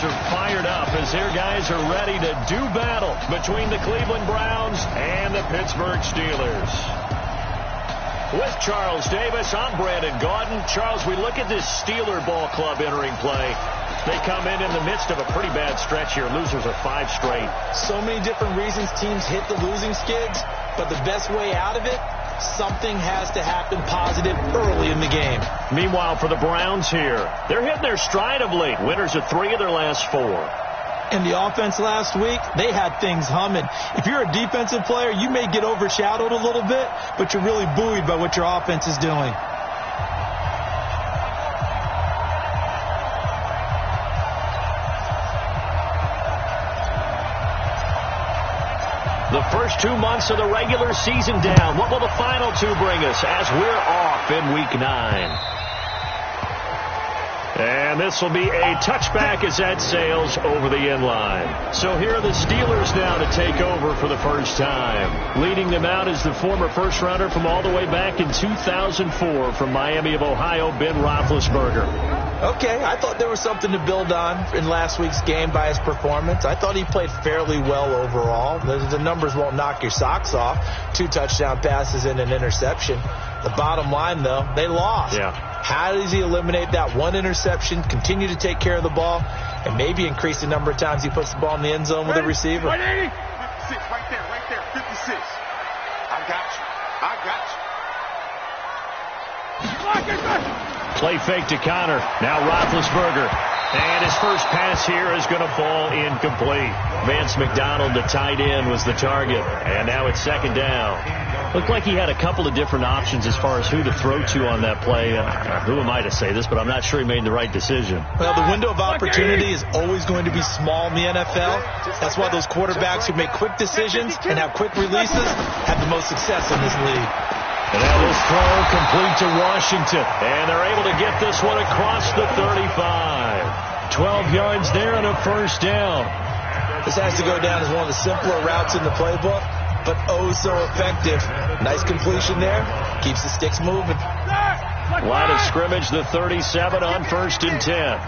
Are fired up as their guys are ready to do battle between the Cleveland Browns and the Pittsburgh Steelers. With Charles Davis, I'm Brandon Gaudin. Charles, we look at this Steeler ball club entering play. They come in the midst of a pretty bad stretch here. Losers are 5 straight. So many different reasons teams hit the losing skids, but the best way out of it, something has to happen positive early in the game. Meanwhile, for the Browns here, they're hitting their stride of late. Winners of 3 of their last 4. In the offense last week, they had things humming. If you're a defensive player, you may get overshadowed a little bit, but you're really buoyed by what your offense is doing. The first 2 months of the regular season down. What will the final 2 bring us as we're off in Week 9? And this will be a touchback as that sails over the end line. So here are the Steelers now to take over for the first time. Leading them out is the former first-rounder from all the way back in 2004 from Miami of Ohio, Ben Roethlisberger. Okay, I thought there was something to build on in last week's game by his performance. I thought he played fairly well overall. The numbers won't knock your socks off. 2 touchdown passes and an interception. The bottom line, though, they lost. Yeah. How does he eliminate that 1 interception, continue to take care of the ball, and maybe increase the number of times he puts the ball in the end zone with a receiver? 180. 56, right there, 56. I got you. Play fake to Connor. Now Roethlisberger. And his first pass here is going to fall incomplete. Vance McDonald, the tight end, was the target. And now it's 2nd down. Looked like he had a couple of different options as far as who to throw to on that play. Who am I to say this, but I'm not sure he made the right decision. Well, the window of opportunity is always going to be small in the NFL. That's why those quarterbacks who make quick decisions and have quick releases have the most success in this league. And now this throw complete to Washington. And they're able to get this one across the 35. 12 yards there and a first down. This has to go down as one of the simpler routes in the playbook, but oh so effective. Nice completion there. Keeps the sticks moving. Line of scrimmage, the 37 on 1st and 10.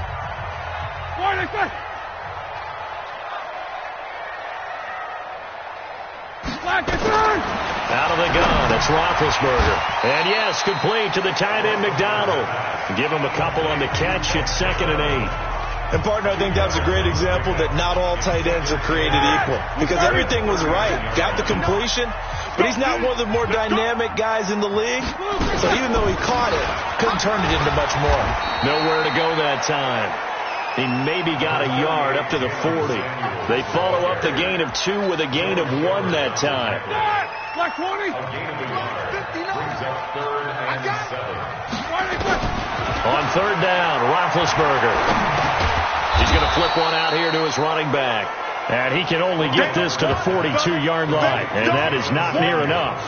Out of the gun, it's Roethlisberger. And yes, complete to the tight end McDonald. Give him a couple on the catch. It's 2nd and 8. And, partner, I think that was a great example that not all tight ends are created equal. Because everything was right. Got the completion, but he's not one of the more dynamic guys in the league. So even though he caught it, couldn't turn it into much more. Nowhere to go that time. He maybe got a yard up to the 40. They follow up the gain of 2 with a gain of 1 that time. Like 20. On 3rd down, Roethlisberger. He's going to flip one out here to his running back. And he can only get this to the 42-yard line. And that is not near enough.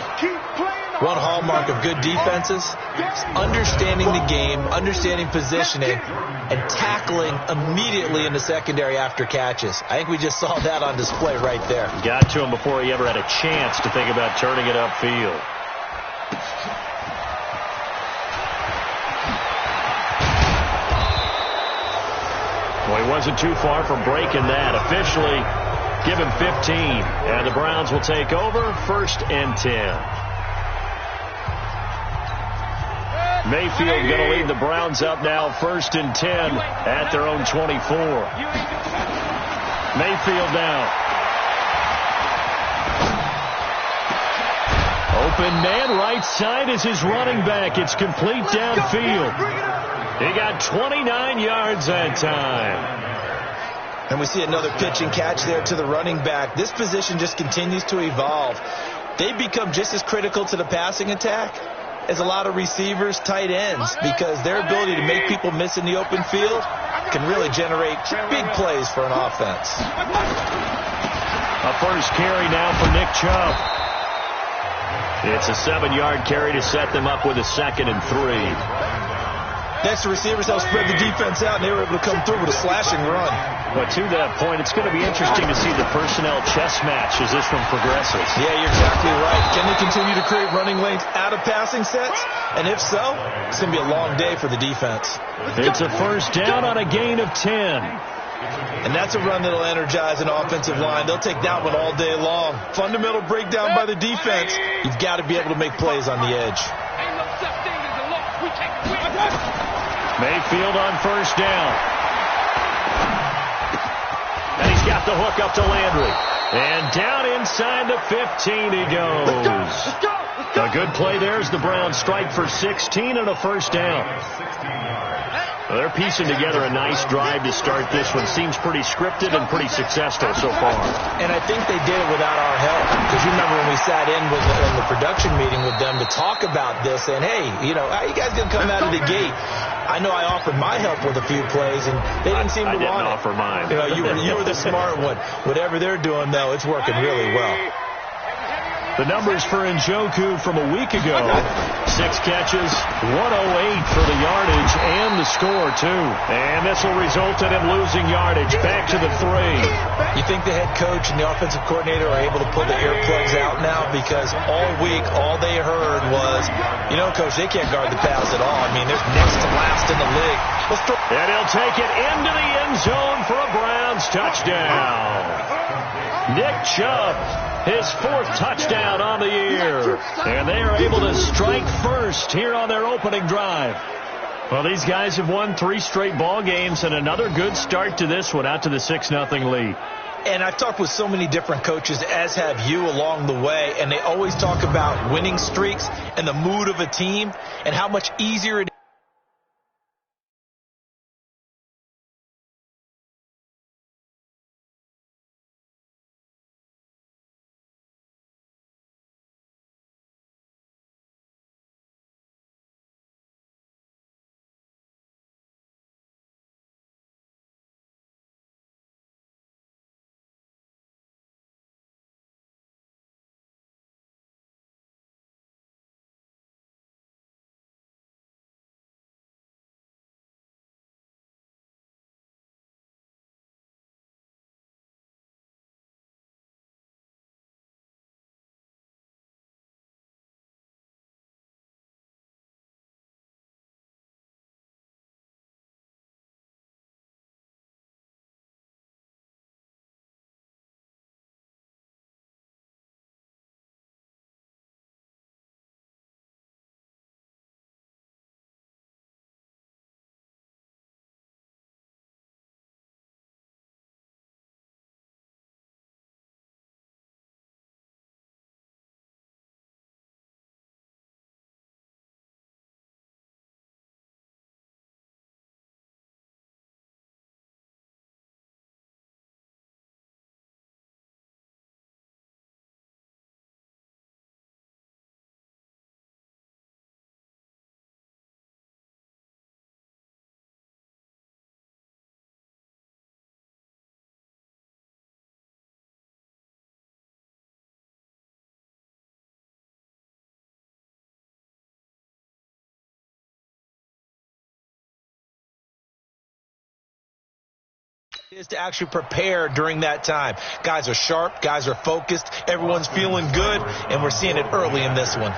One hallmark of good defenses is understanding the game, understanding positioning, and tackling immediately in the secondary after catches. I think we just saw that on display right there. Got to him before he ever had a chance to think about turning it upfield. Well, he wasn't too far from breaking that. Officially, give him 15. And the Browns will take over 1st and 10. Mayfield going to lead the Browns up now 1st and 10 at their own 24. Mayfield now. Open man, right side is his running back. It's complete downfield. He got 29 yards that time. And we see another pitch and catch there to the running back. This position just continues to evolve. They become just as critical to the passing attack as a lot of receivers, tight ends, because their ability to make people miss in the open field can really generate big plays for an offense. A first carry now for Nick Chubb. It's a 7-yard carry to set them up with a 2nd and 3. Next, the receivers help spread the defense out, and they were able to come through with a slashing run. But to that point, it's going to be interesting to see the personnel chess match as this one progresses. Yeah, you're exactly right. Can they continue to create running lanes out of passing sets? And if so, it's going to be a long day for the defense. It's a first down on a gain of 10. And that's a run that'll energize an offensive line. They'll take that one all day long. Fundamental breakdown by the defense. You've got to be able to make plays on the edge. Mayfield on first down. And he's got the hook up to Landry. And down inside the 15 he goes. A good play there as the Browns strike for 16 and a first down. Well, they're piecing together a nice drive to start this one. Seems pretty scripted and pretty successful so far. And I think they did it without our help. Because you remember when we sat in the production meeting with them to talk about this, and hey, how you guys going to come out of the gate? I know I offered my help with a few plays, and they didn't seem to want it. I didn't offer mine. You were the smart one. Whatever they're doing, though, it's working really well. The numbers for Njoku from a week ago. 6 catches, 108 for the yardage, and the score, too. And this will result in him losing yardage. Back to the 3. You think the head coach and the offensive coordinator are able to pull the earplugs out now? Because all week, all they heard was, Coach, they can't guard the pass at all. I mean, they're next to last in the league. And he'll take it into the end zone for a Browns touchdown. Nick Chubb, his 4th touchdown on the year. And they are able to strike first here on their opening drive. Well, these guys have won 3 straight ball games and another good start to this one out to the 6-0 lead. And I've talked with so many different coaches, as have you, along the way, and they always talk about winning streaks and the mood of a team and how much easier it is. Is to actually prepare during that time. Guys are sharp, guys are focused, everyone's feeling good, and we're seeing it early in this one.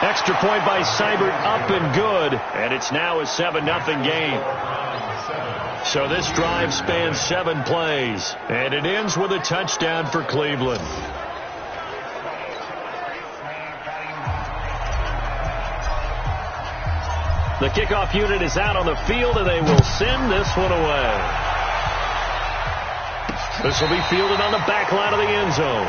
Extra point by Seibert, up and good, and it's now a 7-0 game. So this drive spans 7 plays, and it ends with a touchdown for Cleveland. The kickoff unit is out on the field, and they will send this one away. This will be fielded on the back line of the end zone.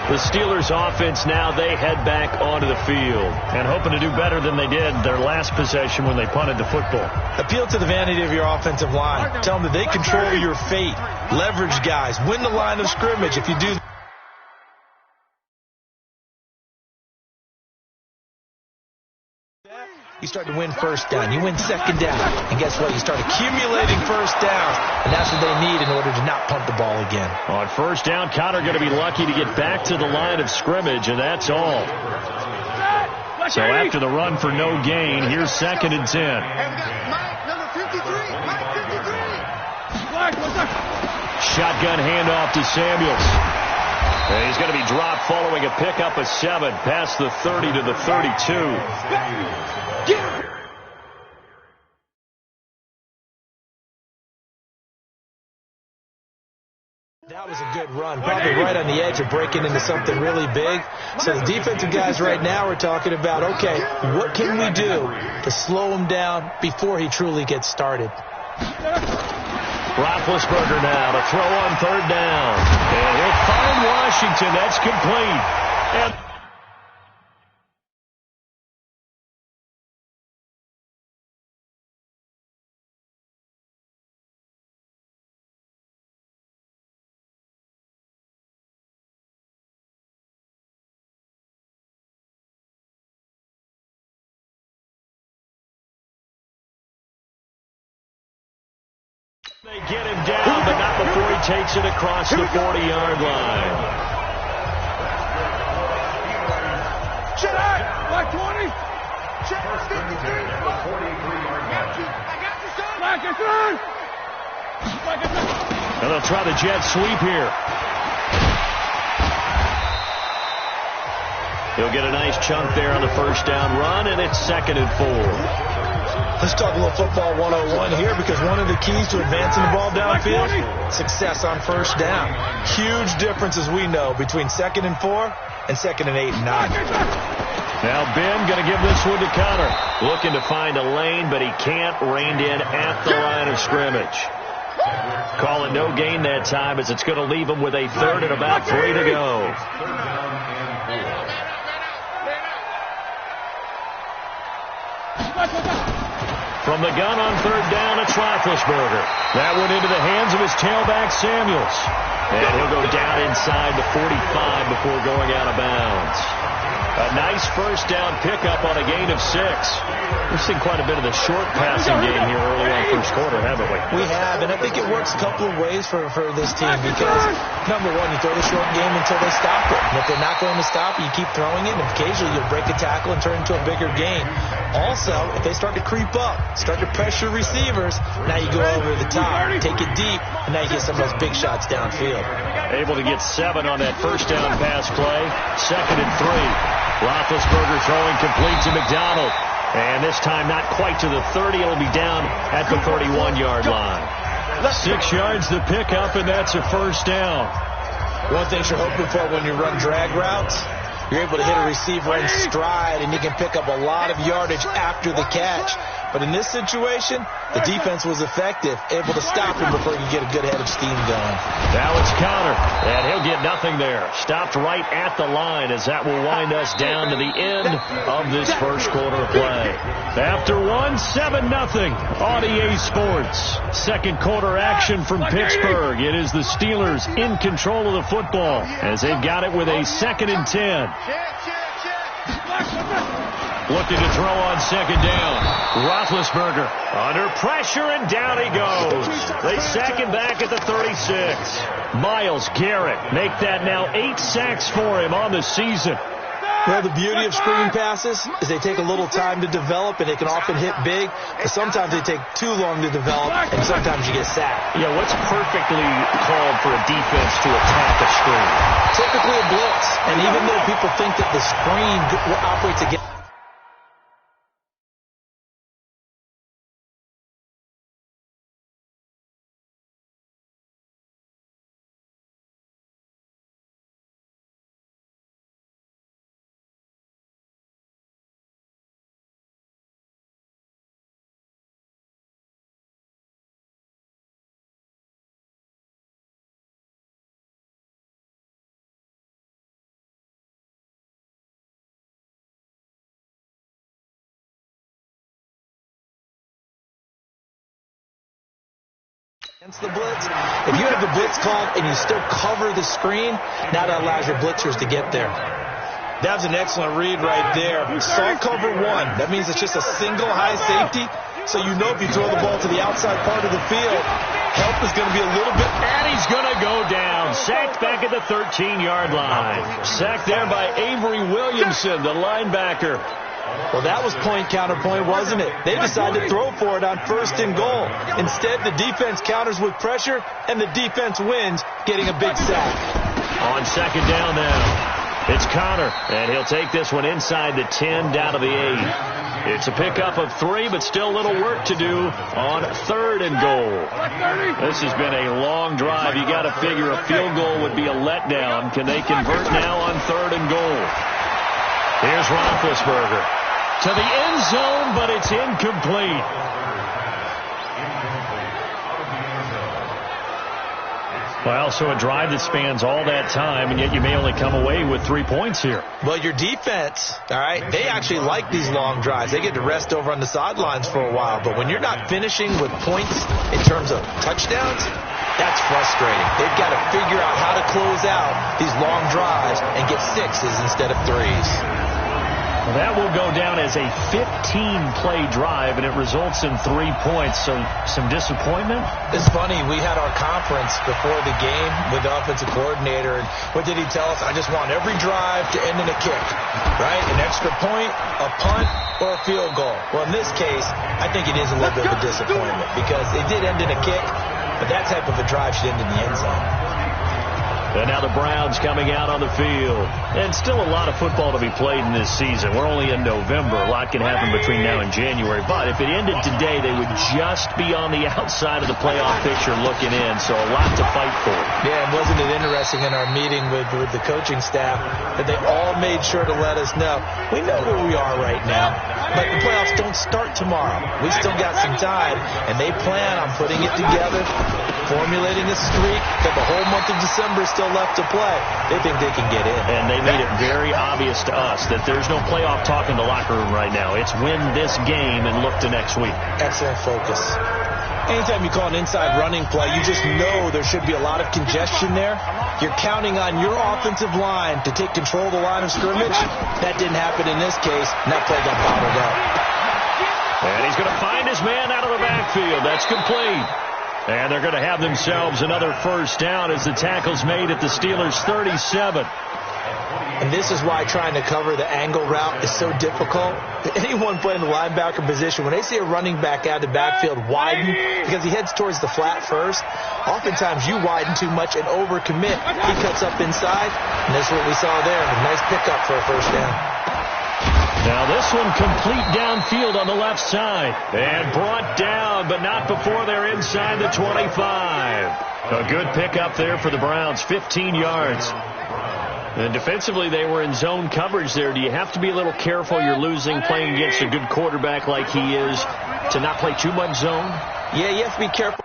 The Steelers offense now, they head back onto the field and hoping to do better than they did their last possession when they punted the football. Appeal to the vanity of your offensive line. Tell them that they control your fate. Leverage guys. Win the line of scrimmage if you do. You start to win first down. You win second down. And guess what? You start accumulating first downs. And that's what they need in order to not punt the ball again. On first down, Connor going to be lucky to get back to the line of scrimmage, and that's all. So after the run for no gain, here's 2nd and 10. Shotgun handoff to Samuels. And he's going to be dropped following a pickup of 7 past the 30 to the 32. That was a good run, probably right on the edge of breaking into something really big. So the defensive guys right now are talking about, okay, what can we do to slow him down before he truly gets started? Roethlisberger now to throw on 3rd down. And he'll find Washington. That's complete. And they get him down, but not before he takes it across the 40-yard line. Shut up! Black 20! Check! And they'll try the jet sweep here. He'll get a nice chunk there on the 1st down run, and it's 2nd and 4. Let's talk a little football 101 here, because one of the keys to advancing the ball downfield, success on 1st down. Huge difference, as we know, between 2nd and 4 and 2nd and 8 and 9. Now Ben going to give this one to Connor. Looking to find a lane, but he can't. Reined in at the line of scrimmage. Call it no gain that time, as it's going to leave him with a 3rd and about 3 to go. From the gun on 3rd down, it's Roethlisberger. That went into the hands of his tailback, Samuels. And he'll go down inside the 45 before going out of bounds. A nice 1st down pickup on a gain of 6. We've seen quite a bit of the short passing game here early on 1st quarter, haven't we? We have, and I think it works a couple of ways for this team, because, number one, you throw the short game until they stop it. And if they're not going to stop it, you keep throwing it, and occasionally you'll break a tackle and turn it into a bigger gain. Also, if they start to creep up, start to pressure receivers, now you go over the top, take it deep, and now you get some of those big shots downfield. Able to get 7 on that 1st down pass play. 2nd and 3. Roethlisberger throwing complete to McDonald. And this time not quite to the 30. It'll be down at the 31-yard line. 6 yards to pick up, and that's a 1st down. One thing you're hoping for when you run drag routes, you're able to hit a receiver in stride, and you can pick up a lot of yardage after the catch. But in this situation, the defense was effective, able to stop him before you get a good head of steam going. Now it's Connor, and he'll get nothing there. Stopped right at the line, as that will wind us down to the end of this 1st quarter play. After 7-0 on EA Sports. 2nd quarter action from Pittsburgh. It is the Steelers in control of the football, as they've got it with a 2nd and 10. Looking to throw on 2nd down. Roethlisberger under pressure, and down he goes. They sack him back at the 36. Myles Garrett make that now 8 sacks for him on the season. Well, the beauty of screen passes is they take a little time to develop, and they can often hit big, but sometimes they take too long to develop, and sometimes you get sacked. Yeah, what's perfectly called for a defense to attack a screen? Typically a blitz, and even though people think that the screen operates against the blitz. If you have the blitz called and you still cover the screen, now that allows your blitzers to get there. That was an excellent read right there. Saw cover 1. That means it's just a single high safety. So you know if you throw the ball to the outside part of the field, help is going to be a little bit. And he's going to go down. Sacked back at the 13-yard line. Sacked there by Avery Williamson, the linebacker. Well, that was point counterpoint, wasn't it? They decided to throw for it on 1st and goal. Instead, the defense counters with pressure, and the defense wins, getting a big sack. On second down now. It's Connor, and he'll take this one inside the 10, down to the 8. It's a pickup of 3, but still a little work to do on 3rd and goal. This has been a long drive. You got to figure a field goal would be a letdown. Can they convert now on 3rd and goal? Here's Roethlisberger to the end zone, but it's incomplete. Well, so a drive that spans all that time, and yet you may only come away with 3 points here. Well, your defense, all right, they actually like these long drives. They get to rest over on the sidelines for a while. But when you're not finishing with points in terms of touchdowns, that's frustrating. They've got to figure out how to close out these long drives and get 6s instead of 3s. That will go down as a 15-play drive, and it results in 3 points. So some disappointment? It's funny. We had our conference before the game with the offensive coordinator, and what did he tell us? I just want every drive to end in a kick, right? An extra point, a punt, or a field goal. Well, in this case, I think it is a little bit of a disappointment because it did end in a kick, but that type of a drive should end in the end zone. And now the Browns coming out on the field. And still a lot of football to be played in this season. We're only in November. A lot can happen between now and January. But if it ended today, they would just be on the outside of the playoff picture looking in. So a lot to fight for. Yeah, and wasn't it interesting in our meeting with the coaching staff that they all made sure to let us know, we know where we are right now, but the playoffs don't start tomorrow. We still got some time, and they plan on putting it together, formulating a streak that the whole month of December is still left to play. They think they can get in. And they made it very obvious to us that there's no playoff talk in the locker room right now. It's win this game and look to next week. Excellent focus. Anytime you call an inside running play, you just know there should be a lot of congestion there. You're counting on your offensive line to take control of the line of scrimmage. That didn't happen in this case, and that play got bottled up. And he's going to find his man out of the backfield. That's complete. And they're going to have themselves another first down as the tackle's made at the Steelers' 37. And this is why trying to cover the angle route is so difficult. Anyone playing the linebacker position, when they see a running back out of the backfield widen because he heads towards the flat first, oftentimes you widen too much and overcommit. He cuts up inside, and that's what we saw there. A nice pickup for a first down. Now this one complete downfield on the left side. And brought down, but not before they're inside the 25. A good pickup there for the Browns, 15 yards. And defensively, they were in zone coverage there. Do you have to be a little careful? You're losing, playing against a good quarterback like he is, to not play too much zone? Yeah, you have to be careful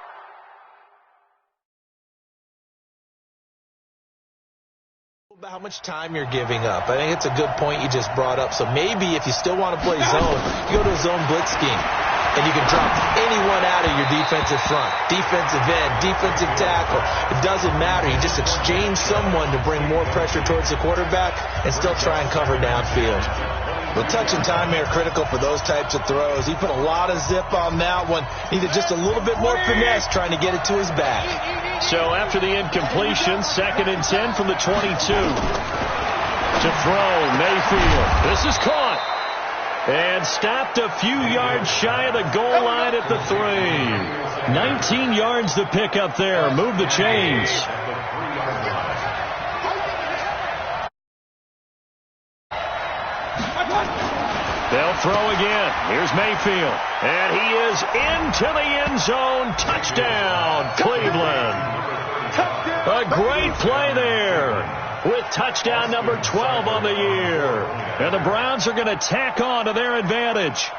about how much time you're giving up. I think it's a good point you just brought up. So maybe if you still want to play zone, you go to a zone blitz scheme. And you can drop anyone out of your defensive front, defensive end, defensive tackle. It doesn't matter. You just exchange someone to bring more pressure towards the quarterback and still try and cover downfield. The touch and time are critical for those types of throws. He put a lot of zip on that one. Needed just a little bit more finesse trying to get it to his back. So after the incompletion, 2nd and 10 from the 22. To throw, Mayfield. This is caught. And stopped a few yards shy of the goal line at the 3. 19 yards to pick up there. Move the chains. They'll throw again. Here's Mayfield. And he is into the end zone. Touchdown, Cleveland. A great play there, with touchdown number 12 on the year. And the Browns are going to tack on to their advantage.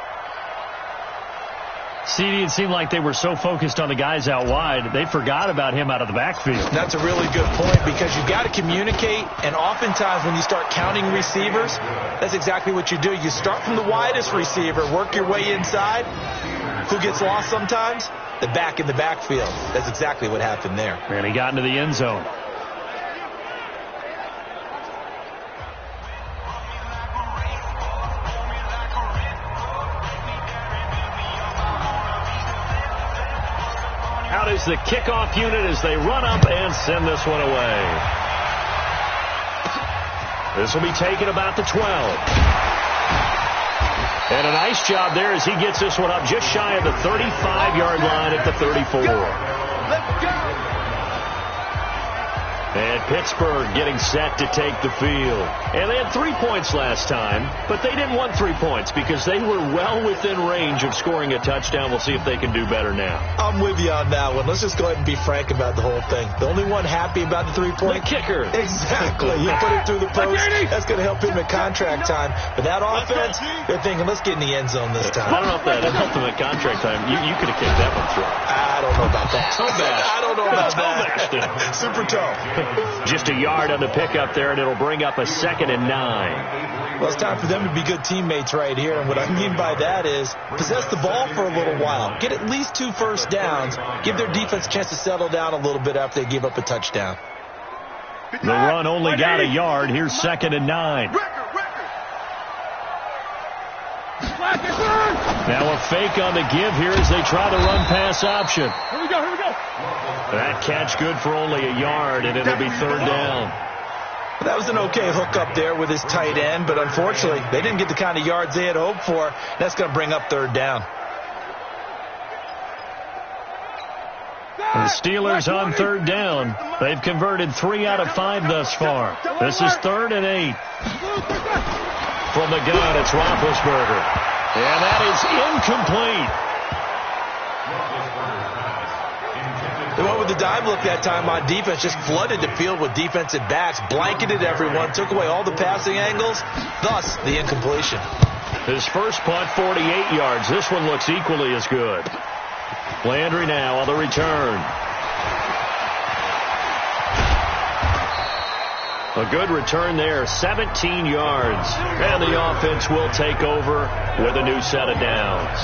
CD, it seemed like they were so focused on the guys out wide, they forgot about him out of the backfield. That's a really good point, because you got to communicate, and oftentimes when you start counting receivers, that's exactly what you do. You start from the widest receiver, work your way inside. Who gets lost sometimes? The back in the backfield. That's exactly what happened there. And he got into the end zone. Out is the kickoff unit as they run up and send this one away. This will be taken about the 12. And a nice job there as he gets this one up just shy of the 35-yard line at the 34. Let's go. And Pittsburgh getting set to take the field. And they had 3 points last time, but they didn't want 3 points because they were well within range of scoring a touchdown. We'll see if they can do better now. I'm with you on that one. Let's just go ahead and be frank about the whole thing. The only one happy about the 3-point? The kicker. Exactly. You put it through the post. That's going to help him at contract time. But that offense, they're thinking, let's get in the end zone this time. I don't know if that helped him at contract time. You could have kicked that one through. I don't know about that. I don't know about that. Super toe. Just a yard on the pickup there, and it'll bring up a 2nd and 9. Well, it's time for them to be good teammates right here. And what I mean by that is possess the ball for a little while. Get at least 2 first downs. Give their defense a chance to settle down a little bit after they give up a touchdown. The run only got a yard. Here's 2nd and 9. Now a fake on the give here as they try the run-pass option. Here we go. That catch good for only a yard, and it'll be 3rd down. Well, that was an okay hook up there with his tight end, but unfortunately, they didn't get the kind of yards they had hoped for. That's going to bring up 3rd down. The Steelers on 3rd down. They've converted 3 out of 5 thus far. This is 3rd and 8. From the gun, it's Roethlisberger. And that is incomplete. They went with the dive look that time on defense, just flooded the field with defensive backs, blanketed everyone, took away all the passing angles, thus the incompletion. His first punt, 48 yards. This one looks equally as good. Landry now on the return. A good return there, 17 yards. And the offense will take over with a new set of downs.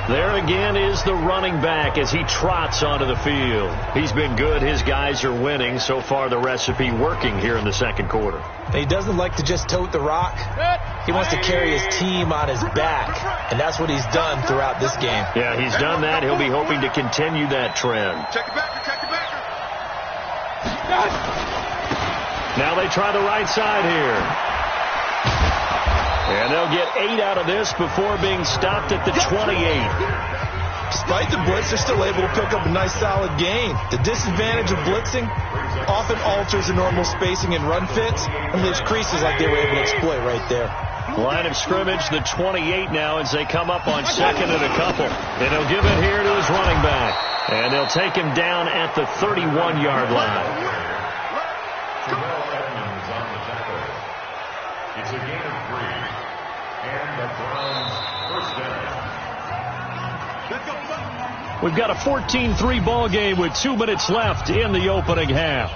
There again is the running back as he trots onto the field. He's been good. His guys are winning. So far, the recipe working here in the 2nd quarter. He doesn't like to just tote the rock. He wants to carry his team on his back, and that's what he's done throughout this game. Yeah, he's done that. He'll be hoping to continue that trend. Check it back. Now they try the right side here. And they'll get 8 out of this before being stopped at the 28. Despite the blitz, they're still able to pick up a nice solid gain. The disadvantage of blitzing often alters the normal spacing and run fits and leaves creases like they were able to exploit right there. Line of scrimmage, the 28 now as they come up on 2nd and a couple. And he'll give it here to his running back. And they'll take him down at the 31-yard line. It's a gain of 3, and the Browns first down. We've got a 14-3 ball game with 2 minutes left in the opening half.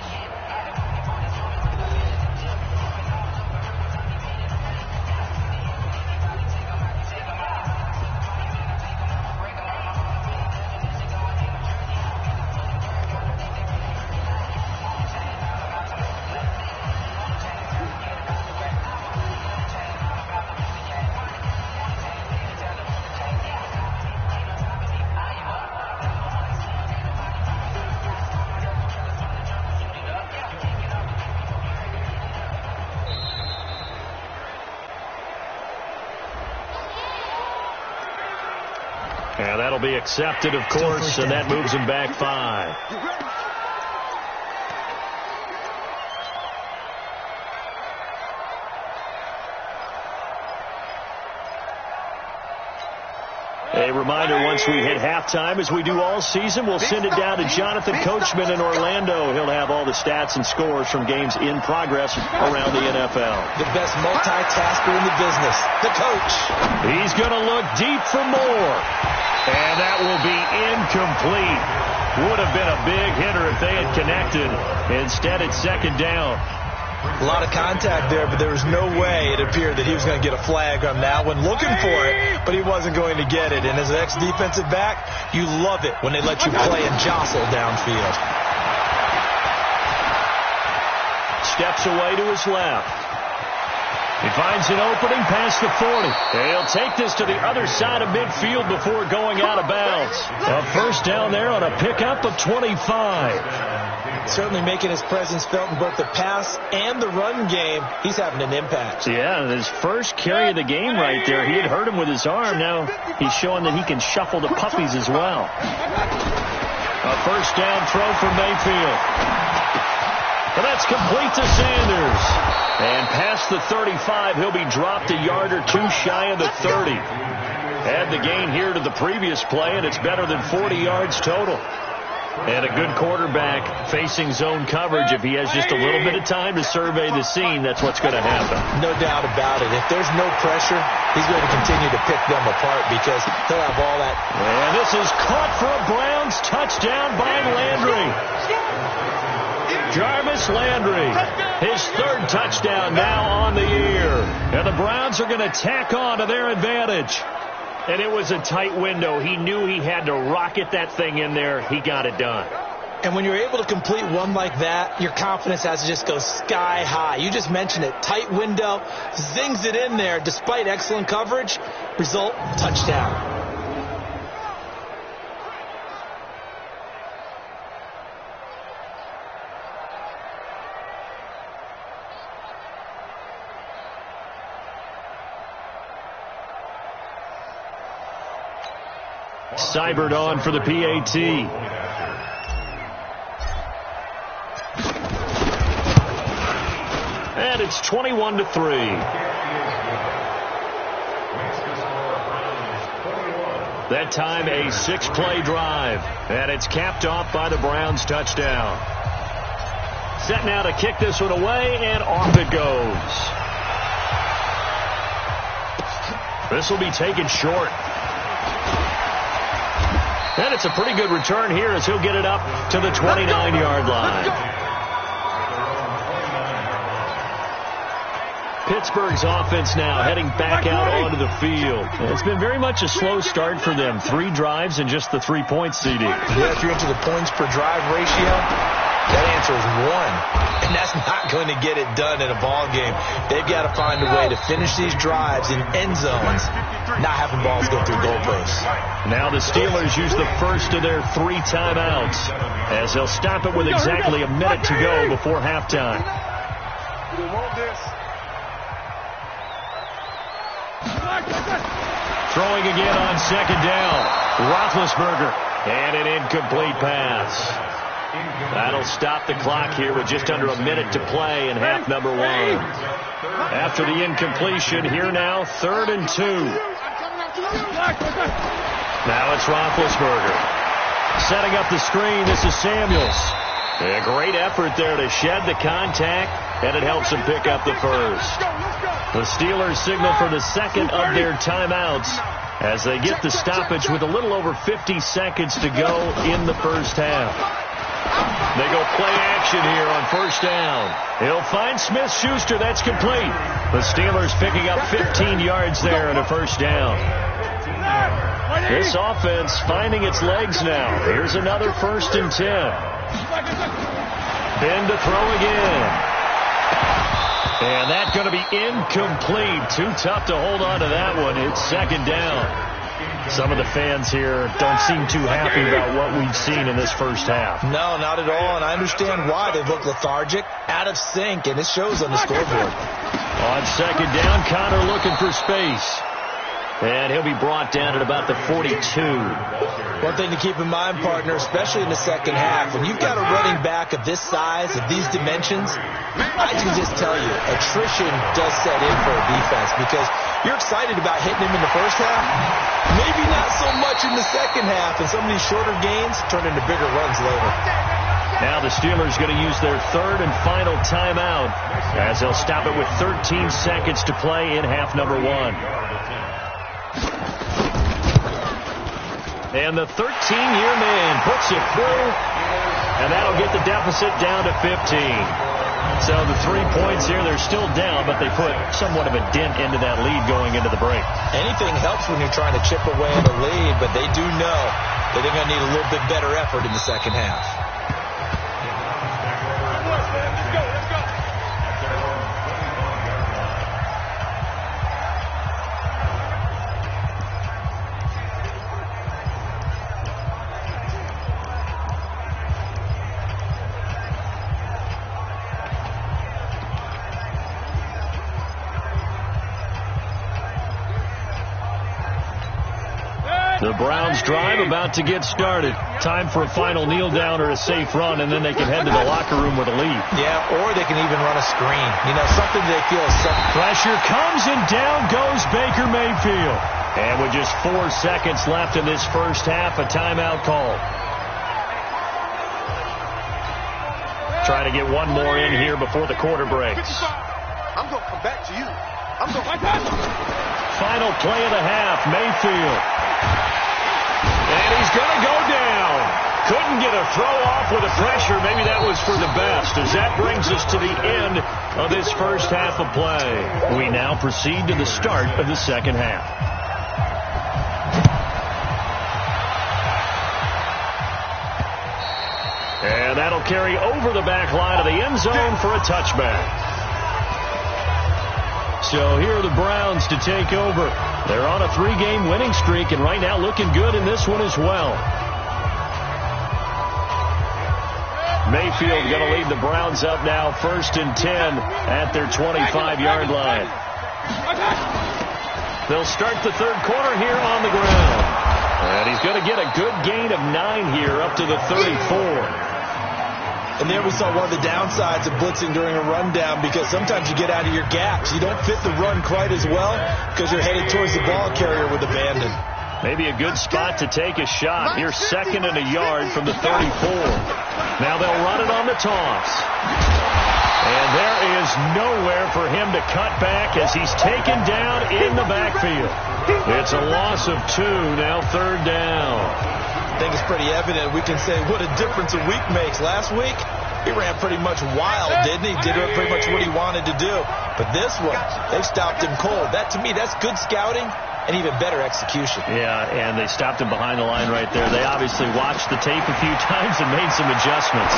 And that'll be accepted, of course, and that moves him back 5. A reminder, once we hit halftime, as we do all season, we'll send it down to Jonathan Coachman in Orlando. He'll have all the stats and scores from games in progress around the NFL. The best multitasker in the business, the coach. He's going to look deep for more. And that will be incomplete. Would have been a big hitter if they had connected. Instead, it's 2nd down. A lot of contact there, but there was no way it appeared that he was going to get a flag on that one. Looking for it, but he wasn't going to get it. And as an ex-defensive back, you love it when they let you play and jostle downfield. Steps away to his left. He finds an opening past the 40. He'll take this to the other side of midfield before going out of bounds. A first down there on a pickup of 25. Certainly making his presence felt in both the pass and the run game. He's having an impact. Yeah, his first carry of the game right there. He had hurt him with his arm. Now he's showing that he can shuffle the puppies as well. A first down throw for Mayfield. And that's complete to Sanders. And past the 35, he'll be dropped a yard or two shy of the 30. Add the gain here to the previous play, and it's better than 40 yards total. And a good quarterback facing zone coverage. If he has just a little bit of time to survey the scene, that's what's going to happen. No doubt about it. If there's no pressure, he's going to continue to pick them apart because he'll have all that. And this is caught for a Browns touchdown by Landry. Jarvis Landry, his third touchdown now on the year. And the Browns are going to tack on to their advantage. And it was a tight window. He knew he had to rocket that thing in there. He got it done. And when you're able to complete one like that, your confidence has to just go sky high. You just mentioned it. Tight window, zings it in there despite excellent coverage. Result, touchdown. Seibert on for the PAT. And it's 21-3. That time a 6-play drive. And it's capped off by the Browns touchdown. Set now to kick this one away, and off it goes. This will be taken short. And it's a pretty good return here as he'll get it up to the 29-yard line. Pittsburgh's offense now heading back out onto the field. It's been very much a slow start for them. 3 drives and just the 3 points, CD. Yeah, if you're into the points per drive ratio, that answer is 1. And that's not going to get it done in a ball game. They've got to find a way to finish these drives in end zones, not having balls go through goalposts. Now the Steelers use the first of their 3 timeouts as they'll stop it with exactly a minute to go before halftime. Throwing again on second down. Roethlisberger. And an incomplete pass. That'll stop the clock here with just under a minute to play in half number 1. After the incompletion, here now, 3rd and 2. Now it's Roethlisberger. Setting up the screen, this is Samuels. A great effort there to shed the contact, and it helps him pick up the first. The Steelers signal for the second of their timeouts as they get the stoppage with a little over 50 seconds to go in the first half. They go play action here on first down. He'll find Smith-Schuster. That's complete. The Steelers picking up 15 yards there and a first down. This offense finding its legs now. Here's another 1st and 10. Ben to throw again. And that's going to be incomplete. Too tough to hold on to that one. It's 2nd down. Some of the fans here don't seem too happy about what we've seen in this first half. No, not at all, and I understand why. They look lethargic, out of sync, and it shows on the scoreboard. On 2nd down, Connor looking for space. And he'll be brought down at about the 42. One thing to keep in mind, partner, especially in the second half, when you've got a running back of this size, of these dimensions, I can just tell you, attrition does set in for a defense because you're excited about hitting him in the first half. Maybe not so much in the second half, and some of these shorter gains turn into bigger runs later. Now the Steelers going to use their 3rd and final timeout as they'll stop it with 13 seconds to play in half number 1. And the 13-year man puts it through, and that'll get the deficit down to 15. So the 3 points here, they're still down, but they put somewhat of a dent into that lead going into the break. Anything helps when you're trying to chip away at a lead, but they do know that they're going to need a little bit better effort in the second half. The Browns drive about to get started. Time for a final kneel down or a safe run, and then they can head to the locker room with a lead. Yeah, or they can even run a screen. You know, something they feel is something. Pressure comes, and down goes Baker Mayfield. And with just 4 seconds left in this first half, a timeout call. Try to get one more in here before the quarter breaks. I'm going to come back to you. I'm going to... Final play of the half, Mayfield. And he's going to go down. Couldn't get a throw off with the pressure. Maybe that was for the best, as that brings us to the end of this first half of play. We now proceed to the start of the second half. And that'll carry over the back line of the end zone for a touchback. So here are the Browns to take over. They're on a 3-game winning streak, and right now looking good in this one as well. Mayfield going to lead the Browns up now, 1st and 10 at their 25-yard line. They'll start the third quarter here on the ground. And he's going to get a good gain of 9 here, up to the 34. And there we saw one of the downsides of blitzing during a rundown, because sometimes you get out of your gaps. You don't fit the run quite as well because you're headed towards the ball carrier with abandon. Maybe a good spot to take a shot. Here's 2nd and a yard from the 34. Now they'll run it on the toss. And there is nowhere for him to cut back as he's taken down in the backfield. It's a loss of 2, now 3rd down. I think it's pretty evident. We can say what a difference a week makes. Last week, he ran pretty much wild, didn't he? Did pretty much what he wanted to do. But this one, they stopped him cold. That, to me, that's good scouting and even better execution. Yeah, and they stopped him behind the line right there. They obviously watched the tape a few times and made some adjustments.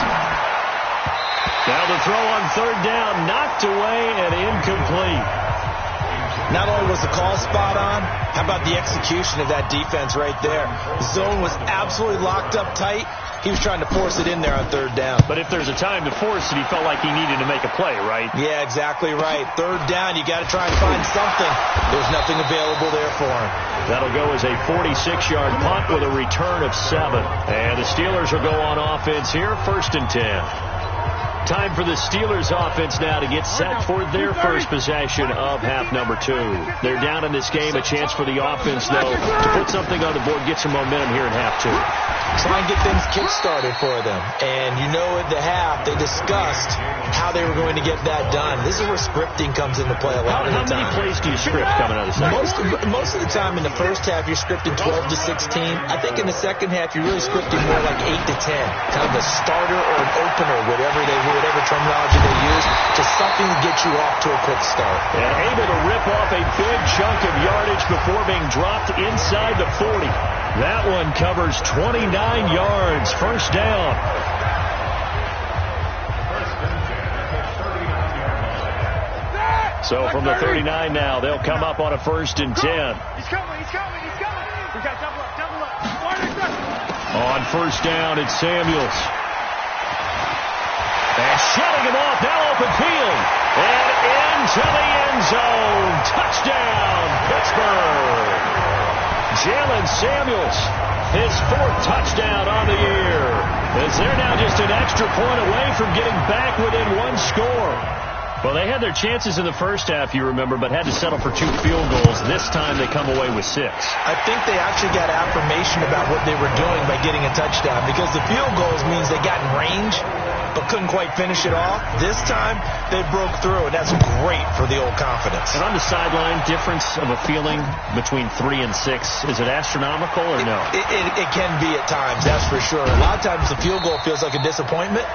Now the throw on 3rd down, knocked away and incomplete. Not only was the call spot on, how about the execution of that defense right there? The zone was absolutely locked up tight. He was trying to force it in there on 3rd down. But if there's a time to force it, he felt like he needed to make a play, right? Yeah, exactly right. 3rd down, you got to try and find something. There's nothing available there for him. That'll go as a 46-yard punt with a return of 7. And the Steelers will go on offense here, 1st and 10. Time for the Steelers offense now to get set for their first possession of half number 2. They're down in this game. A chance for the offense, though, to put something on the board, get some momentum here in half 2. Try and get things kick-started for them. And you know at the half, they discussed how they were going to get that done. This is where scripting comes into play a lot of the time. How many plays do you script coming out of the second? Most of the time in the first half, you're scripting 12 to 16. I think in the second half, you're really scripting more like 8 to 10. Kind of a starter or an opener, whatever terminology they use, to something to get you off to a quick start. And able to rip off a big chunk of yardage before being dropped inside the 40. That one covers 29 yards. 1st down. So from the 39 now, they'll come up on a 1st and 10. He's coming. We got double up. On 1st down, it's Samuels. And shutting him off, now open field. And into the end zone. Touchdown, Pittsburgh. Jalen Samuels, his 4th touchdown on the year. As they're now just an extra point away from getting back within 1 score. Well, they had their chances in the first half, you remember, but had to settle for 2 field goals. This time they come away with 6. I think they actually got affirmation about what they were doing by getting a touchdown, because the field goals means they got in range but couldn't quite finish it off. This time, they broke through, and that's great for the old confidence. And on the sideline, difference of a feeling between 3 and 6, is it astronomical or no? It can be at times, that's for sure. A lot of times the field goal feels like a disappointment.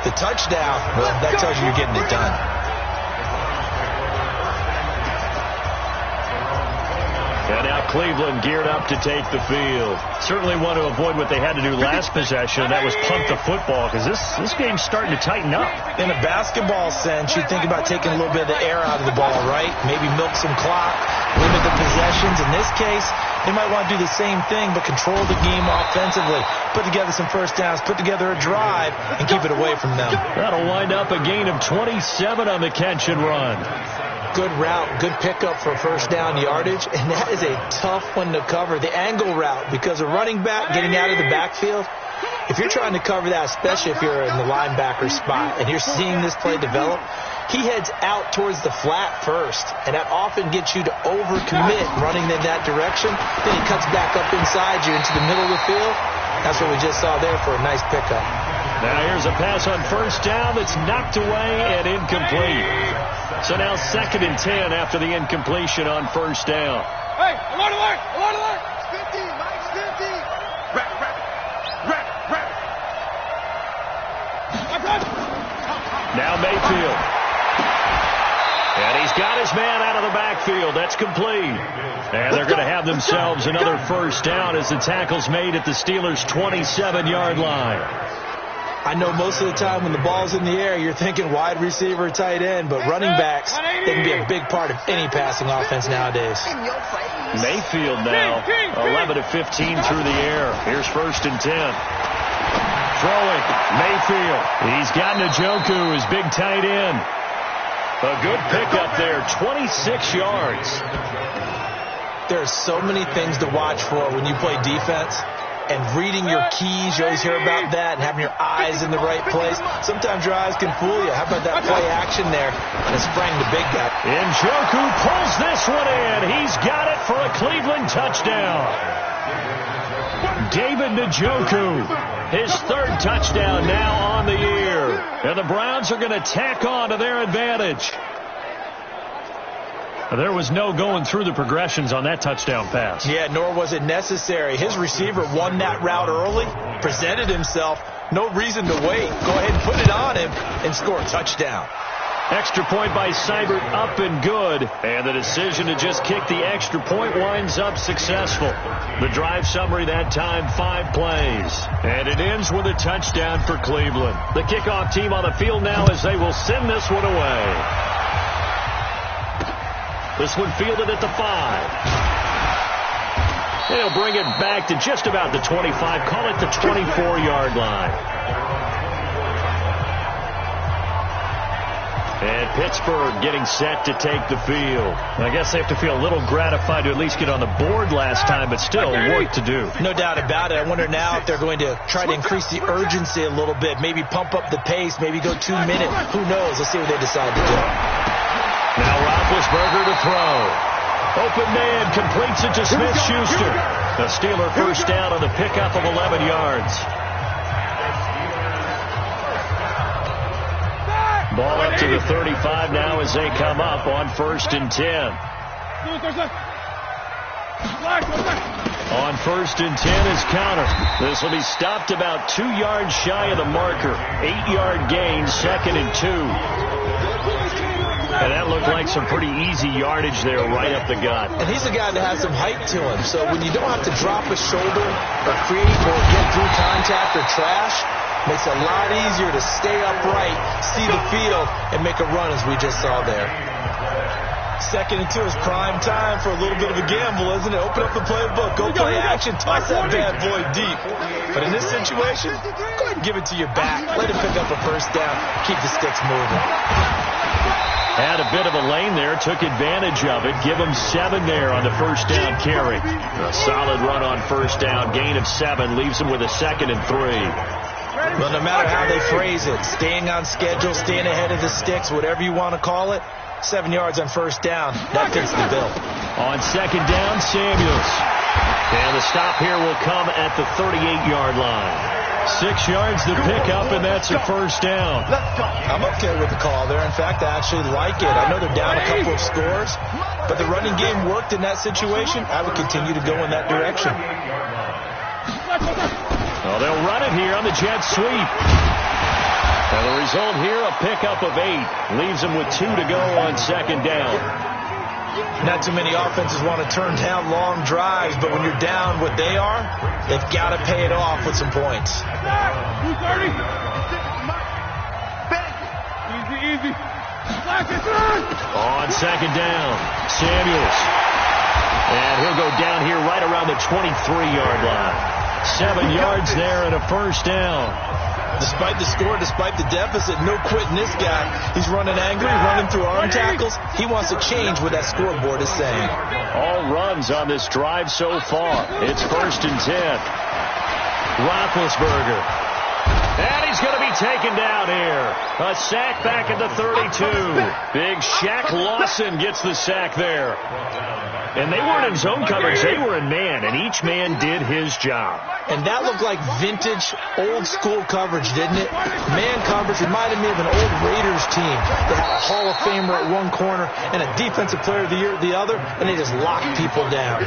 The touchdown, well, that tells you you're getting it done. And now Cleveland geared up to take the field. Certainly want to avoid what they had to do last possession, and that was punt the football, because this game's starting to tighten up. In a basketball sense, you think about taking a little bit of the air out of the ball, right? Maybe milk some clock, limit the possessions. In this case, they might want to do the same thing, but control the game offensively. Put together some 1st downs, put together a drive, and keep it away from them. That'll wind up a gain of 27 on the catch and run. Good route, good pickup for first down yardage, and that is a tough one to cover. The angle route, because a running back getting out of the backfield, if you're trying to cover that, especially if you're in the linebacker spot and you're seeing this play develop, he heads out towards the flat first, and that often gets you to overcommit running in that direction. Then he cuts back up inside you into the middle of the field. That's what we just saw there for a nice pickup. Now here's a pass on first down that's knocked away and incomplete. So now 2nd and 10 after the incompletion on first down. Hey, alert, alert, alert, alert. It's 50, Mike's 50. Rap. Now Mayfield. And he's got his man out of the backfield. That's complete. And they're going to have themselves another first down as the tackle's made at the Steelers' 27-yard line. I know most of the time when the ball's in the air, you're thinking wide receiver, tight end, but running backs, they can be a big part of any passing offense nowadays. Mayfield now, 11 of 15 through the air. Here's 1st and 10. Throwing, Mayfield. He's got Njoku, his big tight end. A good pickup there, 26 yards. There are so many things to watch for when you play defense. And reading your keys, you always hear about that, and having your eyes in the right place. Sometimes your eyes can fool you. How about that play action there? And it sprang the big guy. Njoku pulls this one in. He's got it for a Cleveland touchdown. David Njoku, his 3rd touchdown now on the year. And the Browns are going to tack on to their advantage. There was no going through the progressions on that touchdown pass. Yeah, nor was it necessary. His receiver won that route early, presented himself. No reason to wait. Go ahead and put it on him and score a touchdown. Extra point by Seibert, up and good. And the decision to just kick the extra point winds up successful. The drive summary that time, 5 plays. And it ends with a touchdown for Cleveland. The kickoff team on the field now as they will send this one away. This one fielded at the 5. They'll bring it back to just about the 25. Call it the 24-yard line. And Pittsburgh getting set to take the field. I guess they have to feel a little gratified to at least get on the board last time, but still work to do. No doubt about it. I wonder now if they're going to try to increase the urgency a little bit, maybe pump up the pace, maybe go 2 minutes. Who knows? Let's see what they decide to do. Now Roethlisberger to throw. Open man completes it to Smith-Schuster. The Steeler first down on the pickup of 11 yards. Ball up to the 35 now as they come up on 1st and 10. On 1st and 10 is counter. This will be stopped about 2 yards shy of the marker. 8-yard gain, 2nd and 2. And that looked like some pretty easy yardage there right up the gut. And he's a guy that has some height to him. So when you don't have to drop a shoulder or create or get through contact or trash, makes it a lot easier to stay upright, see the field, and make a run as we just saw there. 2nd and 2 is prime time for a little bit of a gamble, isn't it? Open up the playbook, go play action, toss that bad boy deep. But in this situation, go ahead and give it to your back. Let him pick up a first down, keep the sticks moving. Had a bit of a lane there, took advantage of it. Give him 7 there on the first down carry. A solid run on first down, gain of 7, leaves him with a 2nd and 3. Well, no matter how they phrase it, staying on schedule, staying ahead of the sticks, whatever you want to call it, 7 yards on first down, that fits the bill. On 2nd down, Samuels. And the stop here will come at the 38-yard line. 6 yards to pick up, and that's a first down. I'm okay with the call there. In fact, I actually like it. I know they're down a couple of scores, but the running game worked in that situation. I would continue to go in that direction. Well, they'll run it here on the jet sweep. And the result here, a pickup of 8. Leaves them with 2 to go on 2nd down. Not too many offenses want to turn down long drives, but when you're down what they are, they've got to pay it off with some points. Easy. On 2nd down, Samuels. And he'll go down here right around the 23-yard line. 7 yards there and a first down. Despite the score, despite the deficit, no quitting this guy. He's running angry, running through arm tackles. He wants to change what that scoreboard is saying. All runs on this drive so far. It's 1st and 10. Roethlisberger. And he's going to be taken down here. A sack back at the 32. Big Shaq Lawson gets the sack there. And they weren't in zone coverage. They were in man, and each man did his job. And that looked like vintage, old-school coverage, didn't it? Man coverage reminded me of an old Raiders team that had a Hall of Famer at one corner and a Defensive Player of the Year at the other, and they just locked people down.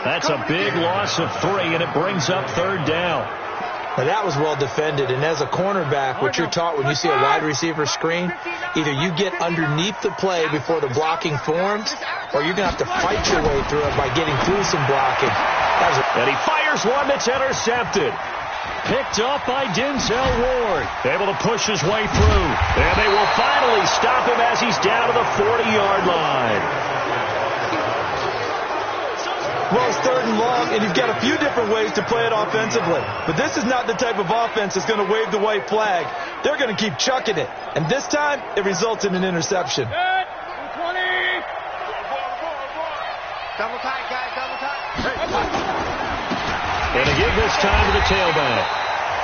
That's a big loss of 3, and it brings up 3rd down. Now, that was well defended, and as a cornerback, what you're taught when you see a wide receiver screen, either you get underneath the play before the blocking forms, or you're going to have to fight your way through it by getting through some blocking. And he fires one that's intercepted. Picked up by Denzel Ward. Able to push his way through. And they will finally stop him as he's down to the 40-yard line. Well, it's 3rd and long, and you've got a few different ways to play it offensively. But this is not the type of offense that's going to wave the white flag. They're going to keep chucking it. And this time, it results in an interception. 20. Double tight, guys, double tight. And a give this time to the tailback.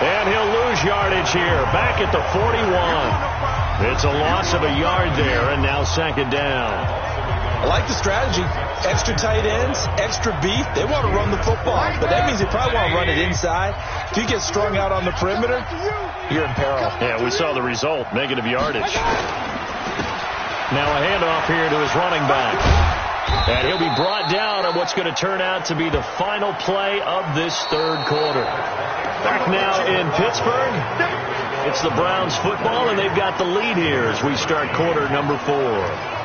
And he'll lose yardage here. Back at the 41. It's a loss of a yard there, and now 2nd down. I like the strategy. Extra tight ends, extra beef. They want to run the football, but that means they probably want to run it inside. If you get strung out on the perimeter, you're in peril. Yeah, we saw the result, negative yardage. Now a handoff here to his running back. And he'll be brought down on what's going to turn out to be the final play of this 3rd quarter. Back now in Pittsburgh. It's the Browns football, and they've got the lead here as we start quarter number 4.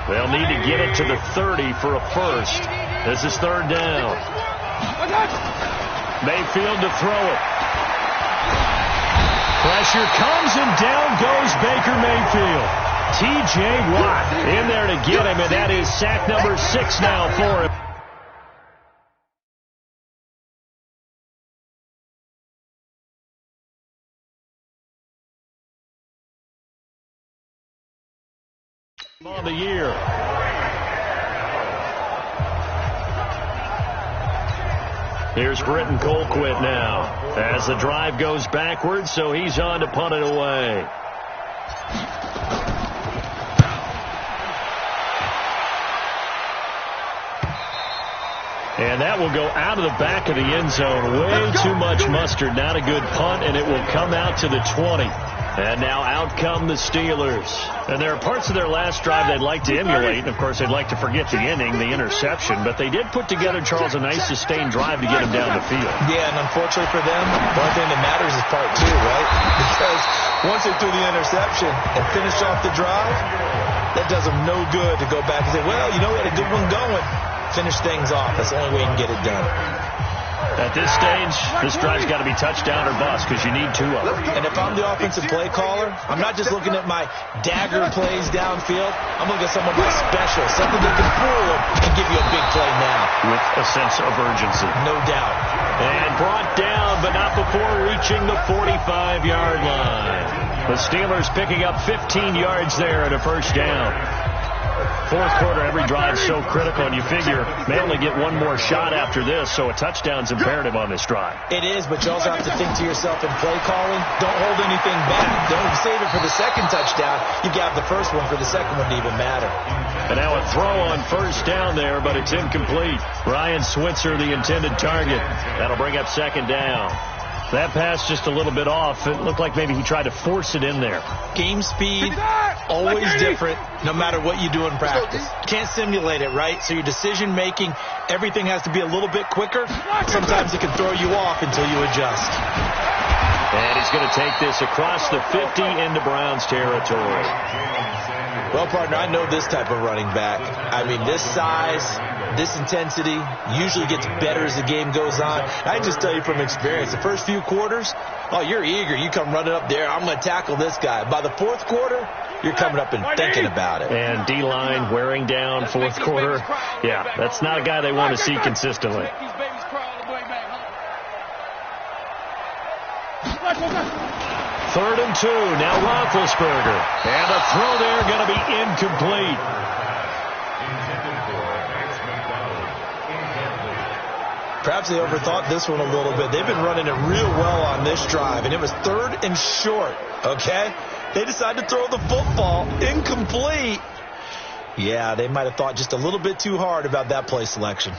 They'll need to get it to the 30 for a first. This is 3rd down. Mayfield to throw it. Pressure comes, and down goes Baker Mayfield. T.J. Watt in there to get him, and that is sack number 6 now for him. On the year. Here's Britton Colquitt now as the drive goes backwards, so he's on to punt it away. And that will go out of the back of the end zone. Way too much mustard. Not a good punt, and it will come out to the 20. And now out come the Steelers. And there are parts of their last drive they'd like to emulate. And, of course, they'd like to forget the inning, the interception. But they did put together, Charles, a nice sustained drive to get him down the field. Yeah, and unfortunately for them, one thing that matters is part 2, right? Because once they threw the interception and finished off the drive, that does them no good to go back and say, well, you know, we had a good one going. Finish things off. That's the only way you can get it done. At this stage, this drive's got to be touchdown or bust because you need 2 of them. And if I'm the offensive play caller, I'm not just looking at my dagger plays downfield. I'm looking at some of my special, something that can fool them and give you a big play now. With a sense of urgency. No doubt. And brought down, but not before reaching the 45-yard line. The Steelers picking up 15 yards there at a first down. 4th quarter, every drive's so critical, and you figure they only get one more shot after this, so a touchdown's imperative on this drive. It is, but you also have to think to yourself in play calling, don't hold anything back. Don't save it for the 2nd touchdown. You got the first one for the 2nd one to even matter. And now a throw on first down there, but it's incomplete. Ryan Switzer, the intended target. That'll bring up 2nd down. That pass just a little bit off. It looked like maybe he tried to force it in there. Game speed, always different, no matter what you do in practice. Can't simulate it, right? So your decision-making, everything has to be a little bit quicker. Sometimes it can throw you off until you adjust. And he's going to take this across the 50 into Browns territory. Well, partner, I know this type of running back. I mean, this size, this intensity usually gets better as the game goes on. I just tell you from experience, the first few quarters, oh, you're eager. You come running up there. I'm going to tackle this guy. By the 4th quarter, you're coming up and thinking about it. And D-line wearing down 4th quarter. Yeah, that's not a guy they want to see consistently. 3rd and 2. Now Roethlisberger. And the throw there going to be incomplete. Perhaps they overthought this one a little bit. They've been running it real well on this drive, and it was 3rd and short, okay? They decided to throw the football incomplete. Yeah, they might have thought just a little bit too hard about that play selection.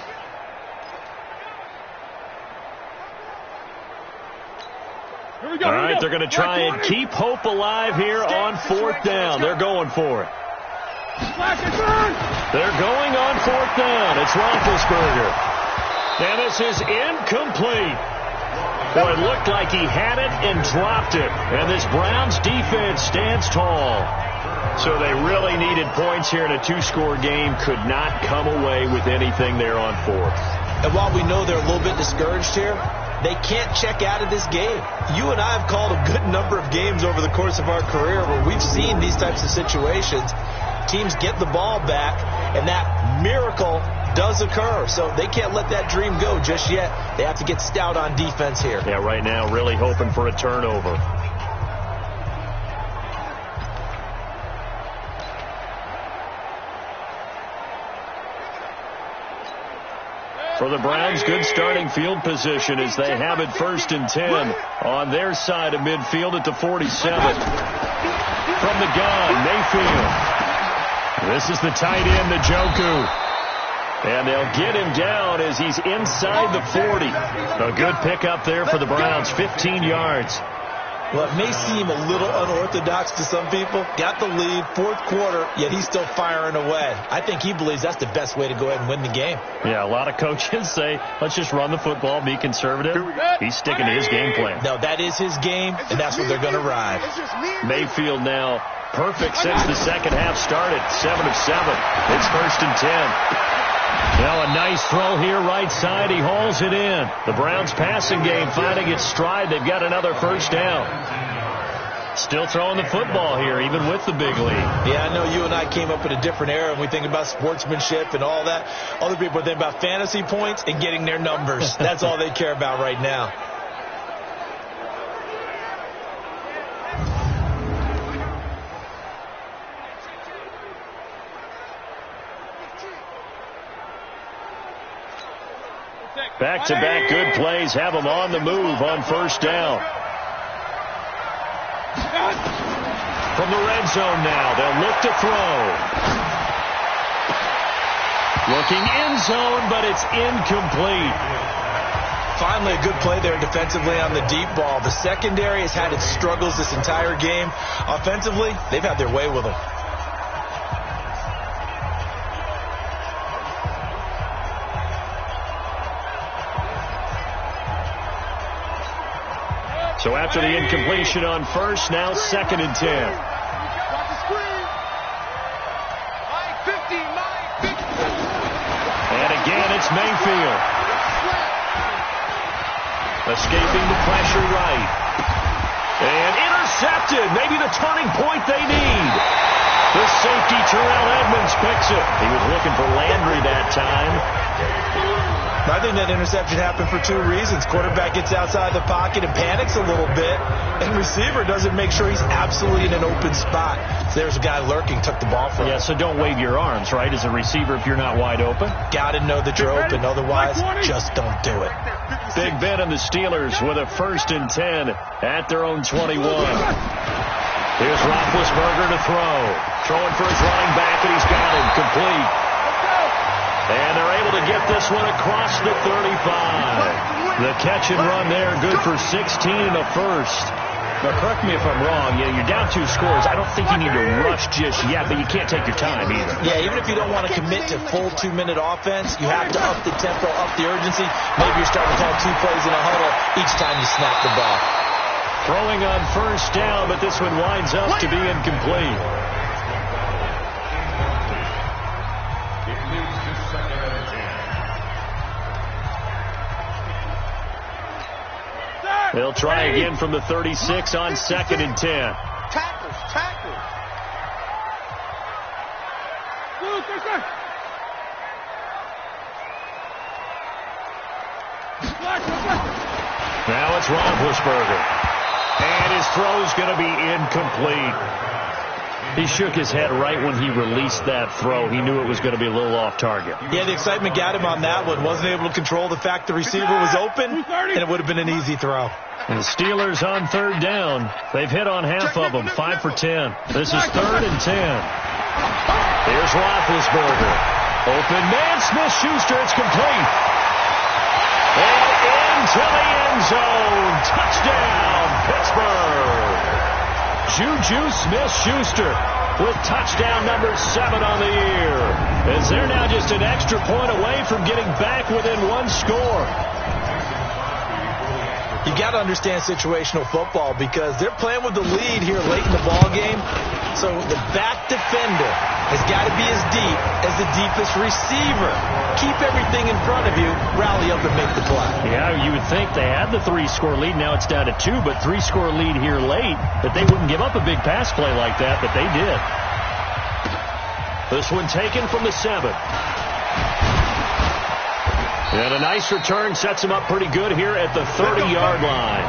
All right, they're going to try and keep hope alive here on 4th down. They're going for it. They're going on 4th down. It's Roethlisberger. And this is incomplete. Boy, it looked like he had it and dropped it. And this Browns defense stands tall. So they really needed points here in a 2-score game. Could not come away with anything there on 4th. And while we know they're a little bit discouraged here, they can't check out of this game. You and I have called a good number of games over the course of our career where we've seen these types of situations. Teams get the ball back, and that miracle does occur. So they can't let that dream go just yet. They have to get stout on defense here. Yeah, right now really hoping for a turnover. For the Browns, good starting field position as they have it 1st and 10 on their side of midfield at the 47. From the gun, Mayfield. This is the tight end, Njoku. And they'll get him down as he's inside the 40. A good pickup there for the Browns, 15 yards. Well, it may seem a little unorthodox to some people. Got the lead, 4th quarter, yet he's still firing away. I think he believes that's the best way to go ahead and win the game. Yeah, a lot of coaches say, let's just run the football, be conservative. He's sticking to his game plan. No, that is his game, and that's what they're going to ride. Mayfield now perfect since the second half started. 7 of 7. It's 1st and 10. Now a nice throw here right side. He hauls it in. The Browns passing game finding its stride. They've got another 1st down. Still throwing the football here, even with the big lead. Yeah, I know you and I came up in a different era, and we think about sportsmanship and all that. Other people think about fantasy points and getting their numbers. That's all they care about right now. Back-to-back good plays have them on the move on 1st down. From the red zone now, they'll look to throw. Looking end zone, but it's incomplete. Finally, a good play there defensively on the deep ball. The secondary has had its struggles this entire game. Offensively, they've had their way with them. So after the incompletion on 1st, now 2nd and 10. And again, it's Mayfield. Escaping the pressure right. And intercepted. Maybe the turning point they need. The safety, Terrell Edmonds, picks it. He was looking for Landry that time. I think that interception happened for 2 reasons. Quarterback gets outside the pocket and panics a little bit, and receiver doesn't make sure he's absolutely in an open spot. So there's a guy lurking, took the ball from him. Yeah, so don't wave your arms, right, as a receiver if you're not wide open. Got to know that you're open. Otherwise, just don't do it. Big Ben and the Steelers with a 1st and 10 at their own 21. Here's Roethlisberger to throw. Throwing for his running back, and he's got him complete. And they're able to get this one across the 35. The catch and run there, good for 16 and a 1st. Now, correct me if I'm wrong. You're down 2 scores. I don't think you need to rush just yet, but you can't take your time either. Yeah, even if you don't want to commit to full 2-minute offense, you have to up the tempo, up the urgency. Maybe you're starting to call 2 plays in a huddle each time you snap the ball. Throwing on 1st down, but this one winds up to be incomplete. They'll try again from the 36 on 2nd and 10. Tackles. Now it's Roethlisberger. And his throw's going to be incomplete. He shook his head right when he released that throw. He knew it was going to be a little off target. Yeah, the excitement got him on that one. Wasn't able to control the fact the receiver was open, and it would have been an easy throw. And the Steelers on third down. They've hit on half of them, 5 for 10. This is 3rd and 10. Here's Roethlisberger. Open man, Smith-Schuster. It's complete. And into the end zone. Touchdown, Pittsburgh. Juju Smith-Schuster with touchdown number 7 on the year. As they're now just an extra point away from getting back within one score. You got to understand situational football because they're playing with the lead here late in the ball game. So the back defender has got to be as deep as the deepest receiver. Keep everything in front of you, rally up and make the play. Yeah, you would think they had the 3-score lead. Now it's down to 2, but 3-score lead here late. That they wouldn't give up a big pass play like that, but they did. This one taken from the 7. And a nice return sets him up pretty good here at the 30-yard line.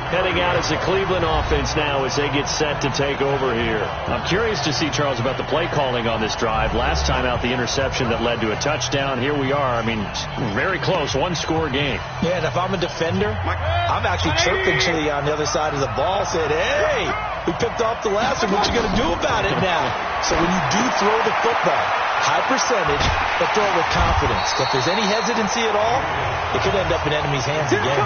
Heading out as the Cleveland offense now as they get set to take over here. I'm curious to see, Charles, about the play calling on this drive. Last time out, the interception that led to a touchdown. Here we are. I mean, very close, one-score game. Yeah, and if I'm a defender, I'm actually chirping Chili on the other side of the ball, saying, hey, we picked off the last one. What you going to do about it now? So when you do throw the football, high percentage, but throw it with confidence. If there's any hesitancy at all, it could end up in enemy's hands again.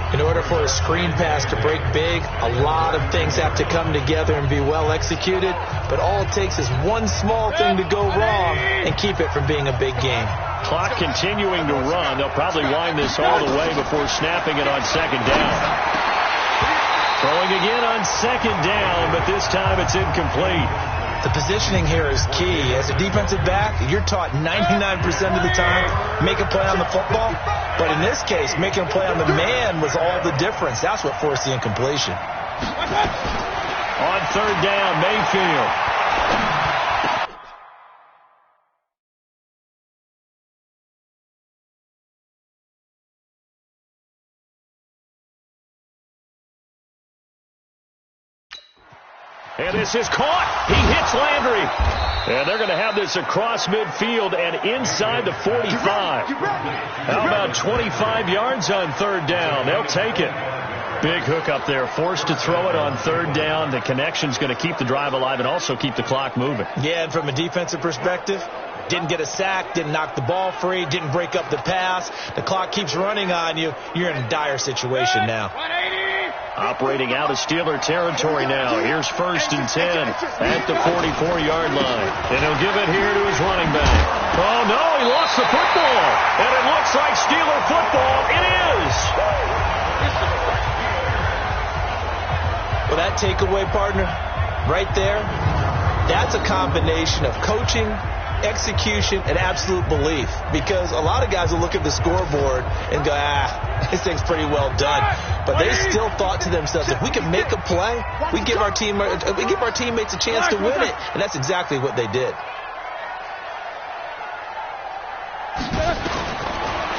In order for a screen pass to break big, a lot of things have to come together and be well executed. But all it takes is one small thing to go wrong and keep it from being a big game. Clock continuing to run. They'll probably wind this all the way before snapping it on 2nd down. Throwing again on 2nd down, but this time it's incomplete. The positioning here is key. As a defensive back, you're taught 99% of the time, make a play on the football. But in this case, making a play on the man was all the difference. That's what forced the incompletion. On 3rd down, Mayfield. And this is caught. He hits Landry. And they're going to have this across midfield and inside the 45. How about 25 yards on 3rd down? They'll take it. Big hook up there. Forced to throw it on 3rd down. The connection's going to keep the drive alive and also keep the clock moving. Yeah, and from a defensive perspective, didn't get a sack, didn't knock the ball free, didn't break up the pass. The clock keeps running on you. You're in a dire situation now. Operating out of Steeler territory now. Here's 1st and 10 at the 44-yard line. And he'll give it here to his running back. Oh, no, he lost the football. And it looks like Steeler football. It is. Well, that takeaway, partner, right there, that's a combination of coaching, execution, and absolute belief. Because a lot of guys will look at the scoreboard and go, this thing's pretty well done. But they still thought to themselves, if we can make a play, we give our teammates a chance to win it. And that's exactly what they did.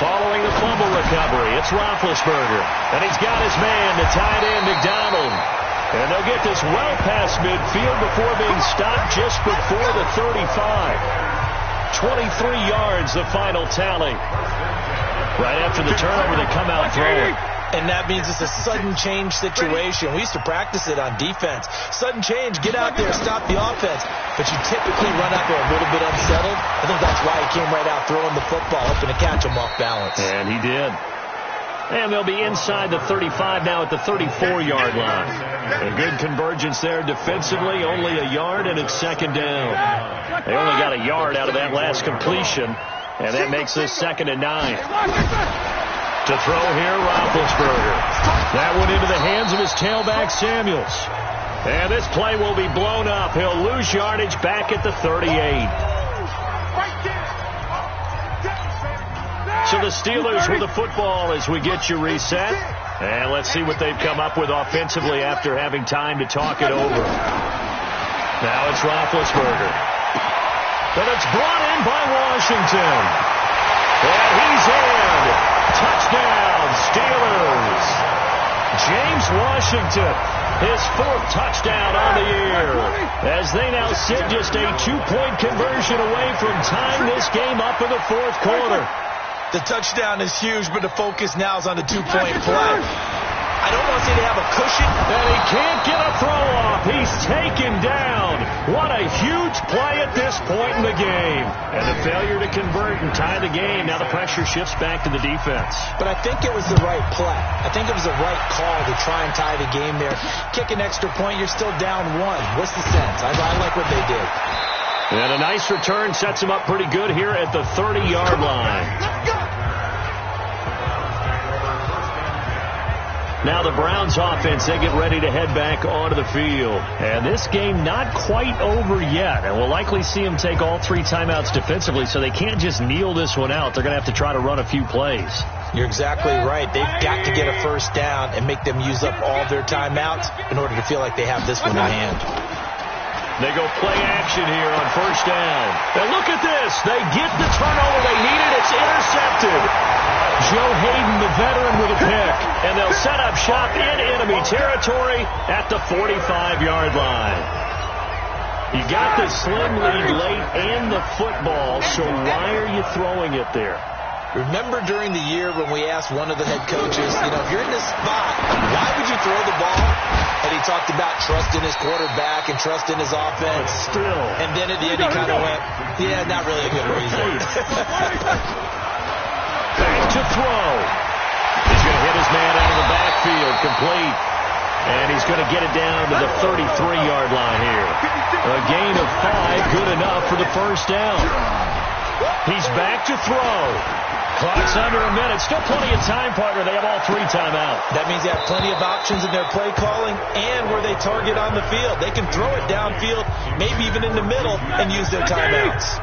Following the fumble recovery, it's Roethlisberger. And he's got his man, the tight end, McDonald. And they'll get this well past midfield before being stopped just before the 35. 23 yards, the final tally. Right after the turnover, they come out throwing. And that means it's a sudden change situation. We used to practice it on defense. Sudden change, get out there, stop the offense. But you typically run out there a little bit unsettled. I think that's why he came right out throwing the football, hoping to catch him off balance. And he did. And they'll be inside the 35 now at the 34-yard line. A good convergence there defensively, only a yard, and it's 2nd down. They only got a yard out of that last completion, and that makes this 2nd and 9. To throw here, Roethlisberger. That one into the hands of his tailback, Samuels. And this play will be blown up. He'll lose yardage back at the 38. So the Steelers with the football as we get you reset. And let's see what they've come up with offensively after having time to talk it over. Now it's Roethlisberger. And it's brought in by Washington. And he's in. Touchdown, Steelers. James Washington, his 4th touchdown on the year, as they now sit just a 2-point conversion away from tying this game up in the 4th quarter. The touchdown is huge, but the focus now is on the 2-point play. I don't want to say they have a cushion. And he can't get a throw off. He's taken down. What a huge play at this point in the game. And the failure to convert and tie the game. Now the pressure shifts back to the defense. But I think it was the right play. I think it was the right call to try and tie the game there. Kick an extra point, you're still down 1. What's the sense? I like what they did. And a nice return sets him up pretty good here at the 30-yard line. Now the Browns offense, they get ready to head back onto the field. And this game not quite over yet. And we'll likely see them take all 3 timeouts defensively, so they can't just kneel this one out. They're going to have to try to run a few plays. You're exactly right. They've got to get a first down and make them use up all their timeouts in order to feel like they have this one in hand. They go play action here on first down. And look at this. They get the turnover they needed. It's intercepted. Joe Hayden, the veteran, with a pick. And they'll set up shop in enemy territory at the 45-yard line. You got the slim lead late and the football, so why are you throwing it there? Remember during the year when we asked one of the head coaches, if you're in this spot, why would you throw the ball? And he talked about trust in his quarterback and trust in his offense. But still. And then at the end he kind of went, yeah, not really a good reason. Back to throw. He's going to hit his man out of the backfield, complete. And he's going to get it down to the 33-yard line here. A gain of 5, good enough for the first down. He's back to throw. Clock's under a minute. Still plenty of time, partner. They have all 3 timeouts. That means they have plenty of options in their play calling and where they target on the field. They can throw it downfield, maybe even in the middle, and use their timeouts.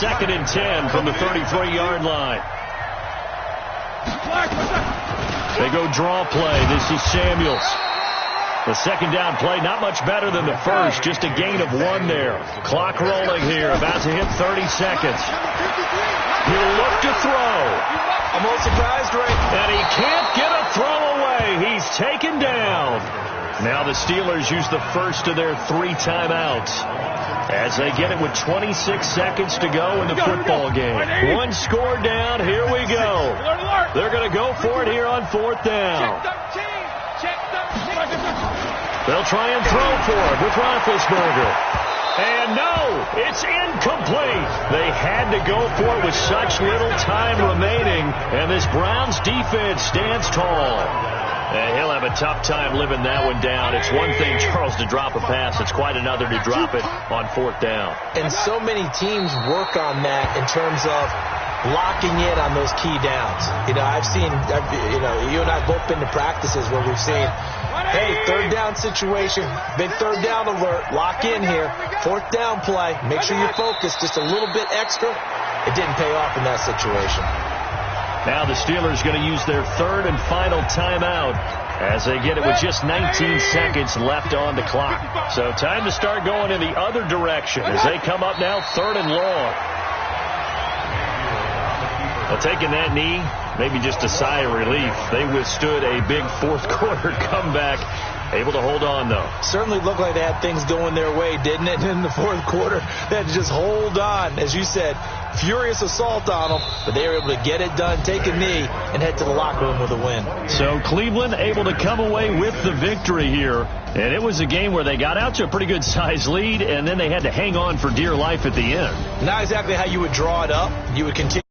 2nd and 10 from the 33-yard line. They go draw play. This is Samuels. The second down play, not much better than the first. Just a gain of 1 there. Clock rolling here. About to hit 30 seconds. He'll look to throw. I'm a little surprised, Ray. And he can't get a throw away. He's taken down. Now the Steelers use the first of their 3 timeouts as they get it with 26 seconds to go in the football game. 1 score down. Here we go. They're going to go for it here on 4th down. They'll try and throw for it with Roethlisberger. And no, it's incomplete. They had to go for it with such little time remaining. And this Browns defense stands tall. And he'll have a tough time living that one down. It's one thing, Charles, to drop a pass. It's quite another to drop it on 4th down. And so many teams work on that in terms of locking in on those key downs. I've seen, you and I have both been to practices where we've seen, hey, 3rd down situation, big 3rd down alert, lock in here, 4th down play, make sure you're focused just a little bit extra. It didn't pay off in that situation. Now the Steelers going to use their 3rd and final timeout as they get it with just 19 seconds left on the clock. So time to start going in the other direction as they come up now 3rd and long. Well, taking that knee, maybe just a sigh of relief. They withstood a big 4th quarter comeback. Able to hold on, though. Certainly looked like they had things going their way, didn't it? In the 4th quarter, they had to just hold on. As you said, furious assault on them, but they were able to get it done, take a knee, and head to the locker room with a win. So Cleveland able to come away with the victory here. And it was a game where they got out to a pretty good size lead, and then they had to hang on for dear life at the end. Not exactly how you would draw it up. You would continue.